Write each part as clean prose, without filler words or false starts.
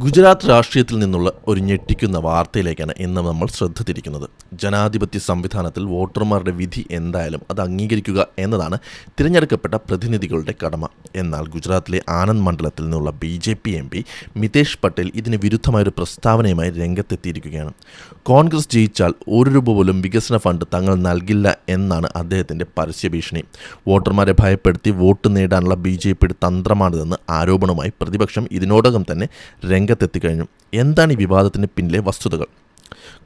ഗുജറാത്ത് രാഷ്ട്രീയത്തിൽ നിന്നുള്ള ഒരു ഞെട്ടിക്കുന്ന വാർത്തയിലേക്കാണ് ഇന്ന് നമ്മൾ ശ്രദ്ധ തിരിക്കുന്നത്. ജനാധിപത്യ സംവിധാനത്തിൽ വോട്ടർമാരുടെ വിധി എന്തായാലും അത് അംഗീകരിക്കുക എന്നതാണ് തിരഞ്ഞെടുക്കപ്പെട്ട പ്രതിനിധികളുടെ കടമ. എന്നാൽ ഗുജറാത്തിലെ ആനന്ദ് മണ്ഡലത്തിൽ നിന്നുള്ള BJP MP മിതേഷ് പട്ടേൽ ഇതിന് വിരുദ്ധമായൊരു പ്രസ്താവനയുമായി രംഗത്തെത്തിയിരിക്കുകയാണ്. കോൺഗ്രസ് ജയിച്ചാൽ ₹1 പോലും വികസന ഫണ്ട് തങ്ങൾ നൽകില്ല എന്നാണ് അദ്ദേഹത്തിൻ്റെ പരസ്യഭീഷണി. വോട്ടർമാരെ ഭയപ്പെടുത്തി വോട്ട് നേടാനുള്ള BJPയുടെ തന്ത്രമാണിതെന്ന് ആരോപണവുമായി പ്രതിപക്ഷം ഇതിനോടകം തന്നെ രംഗത്തെത്തിക്കഴിഞ്ഞു. എന്താണ് ഈ വിവാദത്തിന് പിന്നിലെ വസ്തുതകൾ?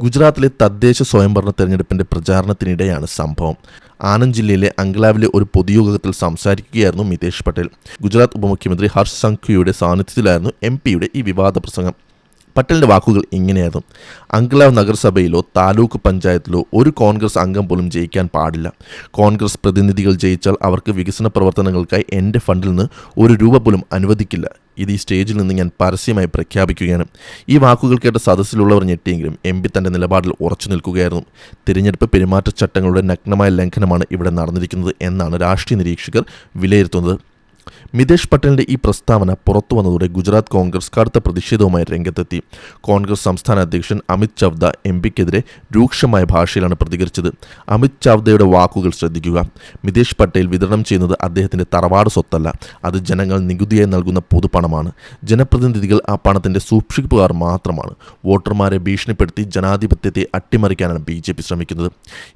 ഗുജറാത്തിലെ തദ്ദേശ സ്വയംഭരണ തെരഞ്ഞെടുപ്പിൻ്റെ പ്രചാരണത്തിനിടെയാണ് സംഭവം. ആനന്ദ് ജില്ലയിലെ അംഗ്ലാവിലെ ഒരു പൊതുയോഗത്തിൽ സംസാരിക്കുകയായിരുന്നു മിതേഷ് പട്ടേൽ. ഗുജറാത്ത് ഉപമുഖ്യമന്ത്രി ഹർഷ് സംഘവിയുടെ സാന്നിധ്യത്തിലായിരുന്നു MPയുടെ ഈ വിവാദ പ്രസംഗം. പട്ടേലിൻ്റെ വാക്കുകൾ ഇങ്ങനെയായിരുന്നു: അംഗ്ലാവ് നഗരസഭയിലോ താലൂക്ക് പഞ്ചായത്തിലോ ഒരു കോൺഗ്രസ് അംഗം പോലും ജയിക്കാൻ പാടില്ല. കോൺഗ്രസ് പ്രതിനിധികൾ ജയിച്ചാൽ അവർക്ക് വികസന പ്രവർത്തനങ്ങൾക്കായി എൻ്റെ ഫണ്ടിൽ നിന്ന് ₹1 പോലും അനുവദിക്കില്ല. ഇത് ഈ സ്റ്റേജിൽ നിന്ന് ഞാൻ പരസ്യമായി പ്രഖ്യാപിക്കുകയാണ്. ഈ വാക്കുകൾ കേട്ട സദസ്സിലുള്ളവർ ഞെട്ടിയെങ്കിലും MP തൻ്റെ നിലപാടിൽ ഉറച്ചു നിൽക്കുകയായിരുന്നു. തിരഞ്ഞെടുപ്പ് പെരുമാറ്റച്ചട്ടങ്ങളുടെ നഗ്നമായ ലംഘനമാണ് ഇവിടെ നടന്നിരിക്കുന്നത് എന്നാണ് രാഷ്ട്രീയ നിരീക്ഷകർ വിലയിരുത്തുന്നത്. മിതേഷ് പട്ടേലിൻ്റെ ഈ പ്രസ്താവന പുറത്തു വന്നതോടെ ഗുജറാത്ത് കോൺഗ്രസ് കടുത്ത പ്രതിഷേധവുമായി രംഗത്തെത്തി. കോൺഗ്രസ് സംസ്ഥാന അധ്യക്ഷൻ അമിത് ചവ്ദ MPക്കെതിരെ രൂക്ഷമായ ഭാഷയിലാണ് പ്രതികരിച്ചത്. അമിത് ചവ്ദയുടെ വാക്കുകൾ ശ്രദ്ധിക്കുക: മിതേഷ് പട്ടേൽ വിതരണം ചെയ്യുന്നത് അദ്ദേഹത്തിൻ്റെ തറവാട് സ്വത്തല്ല, അത് ജനങ്ങൾ നികുതിയായി നൽകുന്ന പൊതുപണമാണ്. ജനപ്രതിനിധികൾ ആ പണത്തിൻ്റെ സൂക്ഷിപ്പുകാർ മാത്രമാണ്. വോട്ടർമാരെ ഭീഷണിപ്പെടുത്തി ജനാധിപത്യത്തെ അട്ടിമറിക്കാനാണ് BJP ശ്രമിക്കുന്നത്.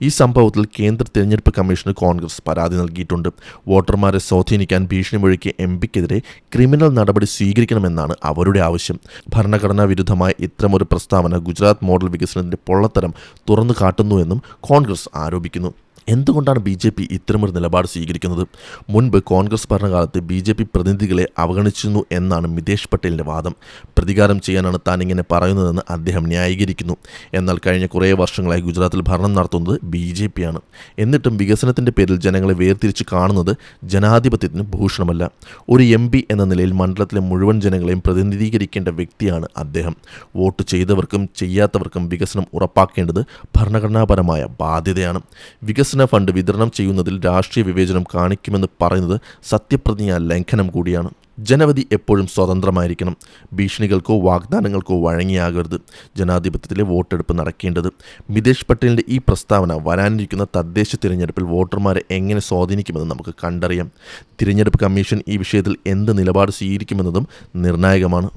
ഈ സംഭവത്തിൽ കേന്ദ്ര തിരഞ്ഞെടുപ്പ് കമ്മീഷന് കോൺഗ്രസ് പരാതി നൽകിയിട്ടുണ്ട്. വോട്ടർമാരെ സ്വാധീനിക്കാൻ ഭീഷണി മുഴക്കിയ MPക്കെതിരെ ക്രിമിനൽ നടപടി സ്വീകരിക്കണമെന്നാണ് അവരുടെ ആവശ്യം. ഭരണഘടനാ വിരുദ്ധമായ ഇത്തരമൊരു പ്രസ്താവന ഗുജറാത്ത് മോഡൽ വികസനത്തിന്റെ പൊള്ളത്തരം തുറന്നു കാട്ടുന്നുവെന്നും കോൺഗ്രസ് ആരോപിക്കുന്നു. എന്തുകൊണ്ടാണ് BJP ഇത്തരമൊരു നിലപാട് സ്വീകരിക്കുന്നത്? മുൻപ് കോൺഗ്രസ് ഭരണകാലത്ത് BJP പ്രതിനിധികളെ അവഗണിച്ചിരുന്നു എന്നാണ് മിതേഷ് പട്ടേലിൻ്റെ വാദം. പ്രതികാരം ചെയ്യാനാണ് താൻ ഇങ്ങനെ പറയുന്നതെന്ന് അദ്ദേഹം ന്യായീകരിക്കുന്നു. എന്നാൽ കഴിഞ്ഞ കുറേ വർഷങ്ങളായി ഗുജറാത്തിൽ ഭരണം നടത്തുന്നത് BJP ആണ്. എന്നിട്ടും വികസനത്തിൻ്റെ പേരിൽ ജനങ്ങളെ വേർതിരിച്ച് കാണുന്നത് ജനാധിപത്യത്തിന് ഭൂഷണമല്ല. ഒരു MP എന്ന നിലയിൽ മണ്ഡലത്തിലെ മുഴുവൻ ജനങ്ങളെയും പ്രതിനിധീകരിക്കേണ്ട വ്യക്തിയാണ് അദ്ദേഹം. വോട്ട് ചെയ്തവർക്കും ചെയ്യാത്തവർക്കും വികസനം ഉറപ്പാക്കേണ്ടത് ഭരണഘടനാപരമായ ബാധ്യതയാണ്. വികസന ഫണ്ട് വിതരണം ചെയ്യുന്നതിൽ രാഷ്ട്രീയ വിവേചനം കാണിക്കുമെന്ന് പറയുന്നത് സത്യപ്രതിജ്ഞാ ലംഘനം കൂടിയാണ്. ജനവിധി എപ്പോഴും സ്വതന്ത്രമായിരിക്കണം. ഭീഷണികൾക്കോ വാഗ്ദാനങ്ങൾക്കോ വഴങ്ങിയാകരുത് ജനാധിപത്യത്തിലെ വോട്ടെടുപ്പ് നടക്കേണ്ടത്. മിതേഷ് പട്ടേലിൻ്റെ ഈ പ്രസ്താവന വരാനിരിക്കുന്ന തദ്ദേശ തിരഞ്ഞെടുപ്പിൽ വോട്ടർമാരെ എങ്ങനെ സ്വാധീനിക്കുമെന്ന് നമുക്ക് കണ്ടറിയാം. തിരഞ്ഞെടുപ്പ് കമ്മീഷൻ ഈ വിഷയത്തിൽ എന്ത് നിലപാട് സ്വീകരിക്കുമെന്നതും നിർണായകമാണ്.